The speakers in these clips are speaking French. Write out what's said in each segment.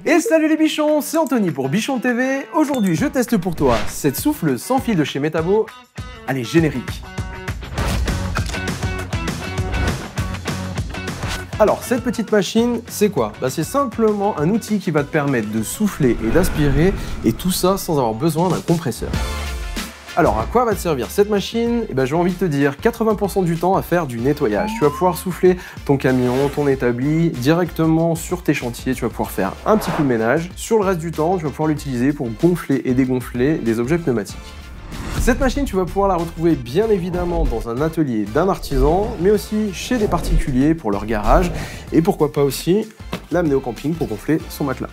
Et salut les bichons, c'est Anthony pour Bichon TV. Aujourd'hui, je teste pour toi cette souffleuse sans fil de chez Metabo. Allez, générique. Alors, cette petite machine, c'est quoi? C'est simplement un outil qui va te permettre de souffler et d'aspirer, et tout ça sans avoir besoin d'un compresseur. Alors, à quoi va te servir cette machine? J'ai envie de te dire 80% du temps à faire du nettoyage. Tu vas pouvoir souffler ton camion, ton établi, directement sur tes chantiers. Tu vas pouvoir faire un petit coup de ménage. Sur le reste du temps, tu vas pouvoir l'utiliser pour gonfler et dégonfler des objets pneumatiques. Cette machine, tu vas pouvoir la retrouver bien évidemment dans un atelier d'un artisan, mais aussi chez des particuliers pour leur garage, et pourquoi pas aussi l'amener au camping pour gonfler son matelas.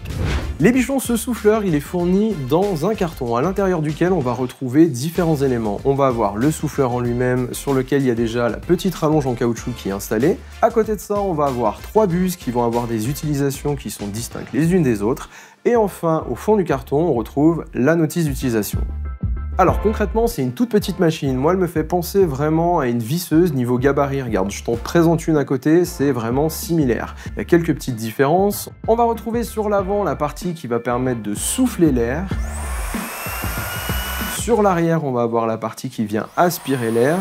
Les bichons, ce souffleur, il est fourni dans un carton à l'intérieur duquel on va retrouver différents éléments. On va avoir le souffleur en lui-même sur lequel il y a déjà la petite rallonge en caoutchouc qui est installée. À côté de ça, on va avoir 3 buses qui vont avoir des utilisations qui sont distinctes les unes des autres. Et enfin, au fond du carton, on retrouve la notice d'utilisation. Alors concrètement, c'est une toute petite machine. Moi, elle me fait penser vraiment à une visseuse niveau gabarit. Regarde, je t'en présente une à côté, c'est vraiment similaire. Il y a quelques petites différences. On va retrouver sur l'avant la partie qui va permettre de souffler l'air. Sur l'arrière, on va avoir la partie qui vient aspirer l'air.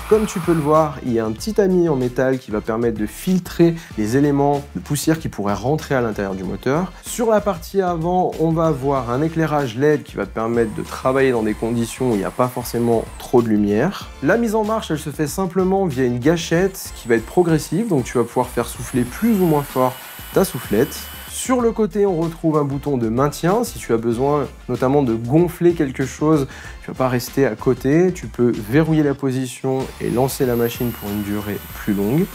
Comme tu peux le voir, il y a un petit tamis en métal qui va permettre de filtrer les éléments de poussière qui pourraient rentrer à l'intérieur du moteur. Sur la partie avant, on va avoir un éclairage LED qui va te permettre de travailler dans des conditions où il n'y a pas forcément trop de lumière. La mise en marche, elle se fait simplement via une gâchette qui va être progressive, donc tu vas pouvoir faire souffler plus ou moins fort ta soufflette. Sur le côté, on retrouve un bouton de maintien. Si tu as besoin notamment de gonfler quelque chose, tu ne vas pas rester à côté. Tu peux verrouiller la position et lancer la machine pour une durée plus longue.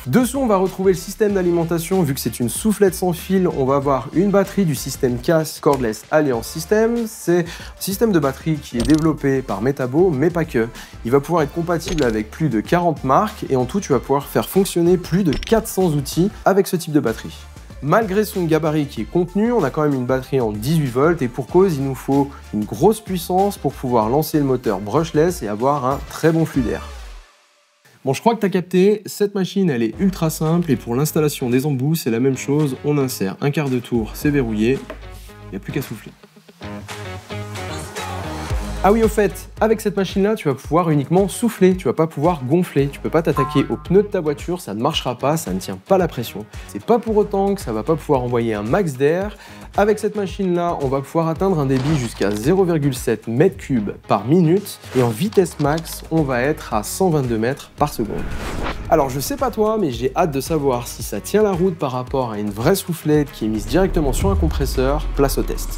Dessous, on va retrouver le système d'alimentation. Vu que c'est une soufflette sans fil, on va avoir une batterie du système CAS Cordless Alliance System. C'est un système de batterie qui est développé par Metabo, mais pas que. Il va pouvoir être compatible avec plus de 40 marques et en tout, tu vas pouvoir faire fonctionner plus de 400 outils avec ce type de batterie. Malgré son gabarit qui est contenu, on a quand même une batterie en 18 volts et pour cause, il nous faut une grosse puissance pour pouvoir lancer le moteur brushless et avoir un très bon flux d'air. Bon, je crois que tu as capté, cette machine elle est ultra simple et pour l'installation des embouts, c'est la même chose, on insère un quart de tour, c'est verrouillé, il n'y a plus qu'à souffler. Ah oui, au fait, avec cette machine-là, tu vas pouvoir uniquement souffler, tu vas pas pouvoir gonfler, tu peux pas t'attaquer aux pneus de ta voiture, ça ne marchera pas, ça ne tient pas la pression. C'est pas pour autant que ça va pas pouvoir envoyer un max d'air. Avec cette machine-là, on va pouvoir atteindre un débit jusqu'à 0,7 m3 par minute et en vitesse max, on va être à 122 mètres par seconde. Alors je sais pas toi, mais j'ai hâte de savoir si ça tient la route par rapport à une vraie soufflette qui est mise directement sur un compresseur. Place au test.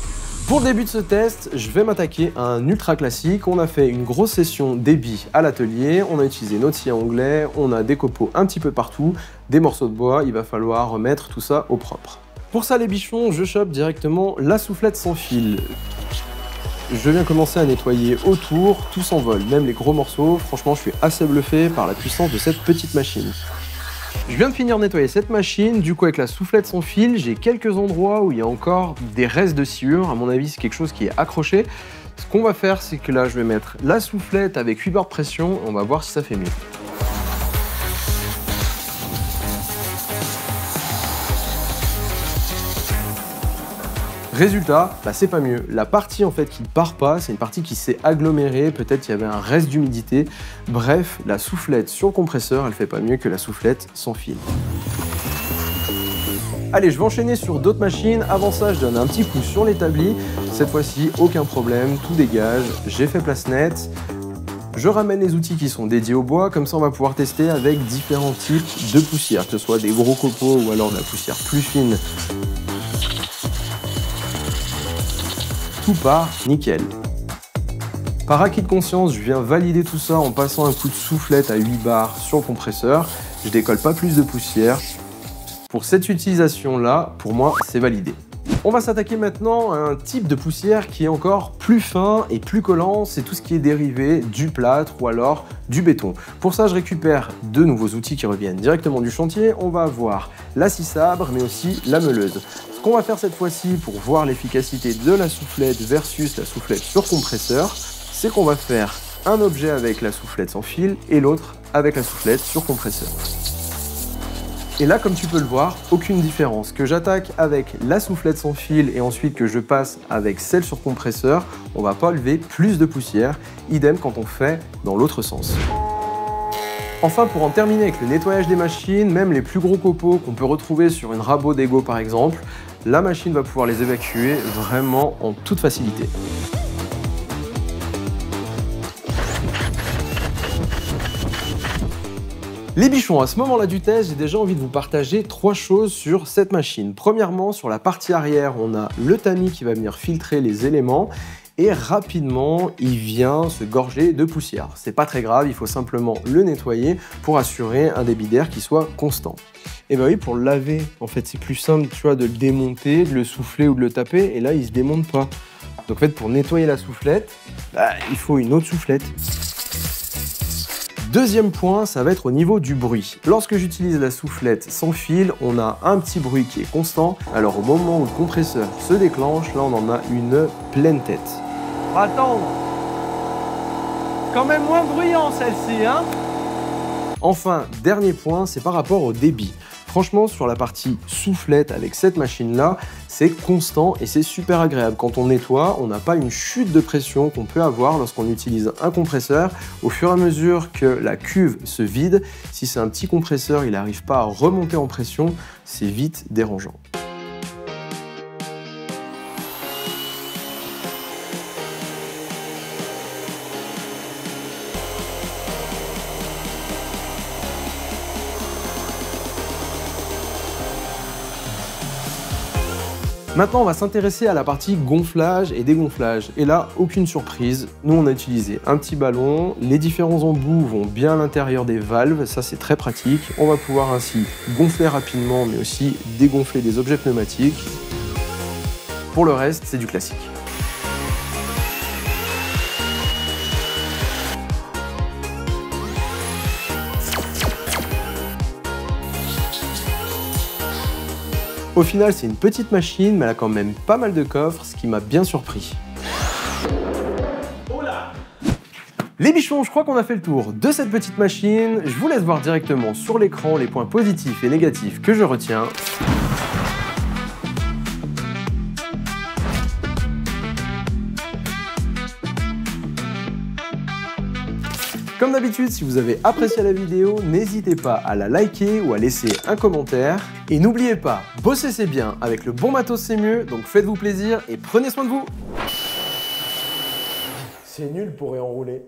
Pour le début de ce test, je vais m'attaquer à un ultra classique. On a fait une grosse session débit à l'atelier, on a utilisé notre scie à onglet, on a des copeaux un petit peu partout, des morceaux de bois, il va falloir remettre tout ça au propre. Pour ça les bichons, je chope directement la soufflette sans fil. Je viens commencer à nettoyer autour, tout s'envole, même les gros morceaux. Franchement, je suis assez bluffé par la puissance de cette petite machine. Je viens de finir de nettoyer cette machine, du coup avec la soufflette sans fil, j'ai quelques endroits où il y a encore des restes de sciure, à mon avis c'est quelque chose qui est accroché. Ce qu'on va faire, c'est que là je vais mettre la soufflette avec 8 bars de pression, on va voir si ça fait mieux. Résultat, c'est pas mieux. La partie en fait qui ne part pas, c'est une partie qui s'est agglomérée, peut-être qu'il y avait un reste d'humidité. Bref, la soufflette sur le compresseur, elle fait pas mieux que la soufflette sans fil. Allez, je vais enchaîner sur d'autres machines. Avant ça, je donne un petit coup sur l'établi. Cette fois-ci, aucun problème, tout dégage. J'ai fait place nette. Je ramène les outils qui sont dédiés au bois, comme ça on va pouvoir tester avec différents types de poussière, que ce soit des gros copeaux ou alors de la poussière plus fine. Tout part nickel. Par acquis de conscience, je viens valider tout ça en passant un coup de soufflette à 8 bars sur le compresseur. Je décolle pas plus de poussière. Pour cette utilisation-là, pour moi, c'est validé. On va s'attaquer maintenant à un type de poussière qui est encore plus fin et plus collant, c'est tout ce qui est dérivé du plâtre ou alors du béton. Pour ça, je récupère deux nouveaux outils qui reviennent directement du chantier. On va avoir la scie sabre, mais aussi la meuleuse. Ce qu'on va faire cette fois-ci pour voir l'efficacité de la soufflette versus la soufflette sur compresseur, c'est qu'on va faire un objet avec la soufflette sans fil et l'autre avec la soufflette sur compresseur. Et là, comme tu peux le voir, aucune différence. Que j'attaque avec la soufflette sans fil et ensuite que je passe avec celle sur compresseur, on va pas lever plus de poussière. Idem quand on fait dans l'autre sens. Enfin, pour en terminer avec le nettoyage des machines, même les plus gros copeaux qu'on peut retrouver sur une rabot d'Ego par exemple, la machine va pouvoir les évacuer vraiment en toute facilité. Les bichons, à ce moment-là du test, j'ai déjà envie de vous partager 3 choses sur cette machine. Premièrement, sur la partie arrière, on a le tamis qui va venir filtrer les éléments et rapidement, il vient se gorger de poussière. C'est pas très grave, il faut simplement le nettoyer pour assurer un débit d'air qui soit constant. Et ben oui, pour le laver, en fait, c'est plus simple, tu vois, de le démonter, de le souffler ou de le taper, et là, il se démonte pas. Donc en fait, pour nettoyer la soufflette, il faut une autre soufflette. Deuxième point, ça va être au niveau du bruit. Lorsque j'utilise la soufflette sans fil, on a un petit bruit qui est constant. Alors au moment où le compresseur se déclenche, là on en a une pleine tête. Attends, quand même moins bruyant celle-ci, hein? Enfin, dernier point, c'est par rapport au débit. Franchement, sur la partie soufflette avec cette machine-là, c'est constant et c'est super agréable. Quand on nettoie, on n'a pas une chute de pression qu'on peut avoir lorsqu'on utilise un compresseur. Au fur et à mesure que la cuve se vide, si c'est un petit compresseur, il n'arrive pas à remonter en pression, c'est vite dérangeant. Maintenant, on va s'intéresser à la partie gonflage et dégonflage. Et là, aucune surprise, nous on a utilisé un petit ballon, les différents embouts vont bien à l'intérieur des valves, ça c'est très pratique. On va pouvoir ainsi gonfler rapidement, mais aussi dégonfler des objets pneumatiques. Pour le reste, c'est du classique. Au final, c'est une petite machine, mais elle a quand même pas mal de coffres, ce qui m'a bien surpris. Les bichons, je crois qu'on a fait le tour de cette petite machine. Je vous laisse voir directement sur l'écran les points positifs et négatifs que je retiens. Comme d'habitude, si vous avez apprécié la vidéo, n'hésitez pas à la liker ou à laisser un commentaire. Et n'oubliez pas, bosser c'est bien, avec le bon matos c'est mieux, donc faites-vous plaisir et prenez soin de vous. C'est nul pour réenrouler.